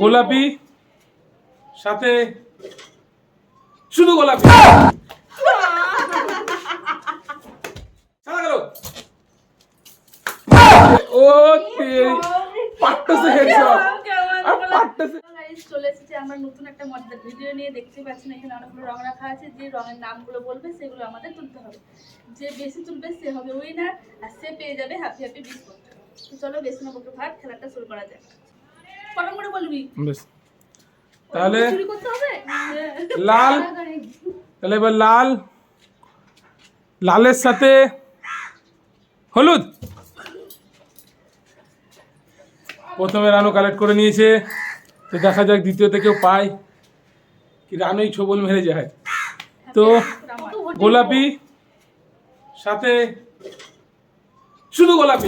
গোলাপি সাথে শুধু গোলাপি গেল ও পাট্টাসে হেডশট আর পাট্টাসে চলে এসেছে আমরা নতুন একটা মজাদার ভিডিও নিয়ে। দেখতে পাচ্ছেন এখানে অনেকগুলো রং রাখা আছে। যে রঙের নামগুলো বলবে সেগুলো আমাদের তুলতে হবে। যে বেশি তুলবে সে হবে উইনার আর সে পেয়ে যাবে হ্যাপি হ্যাপি বিস্কুট। তো চলো বেশি না বকে ভাত খেলাটা শুরু করা যাক। কত করে বলবি? বেশ তাহলে শুরু করতে হবে। লাল, তাহলে এবার লাল, লালের সাথে হলুদ। প্রথমে রানু কালেক্ট করে নিয়েছে, তো দেখা যাক দ্বিতীয়তে কেউ পায় কি রানুই ছবল মেরে যায়। তো গোলাপি সাথে শুধু গোলাপি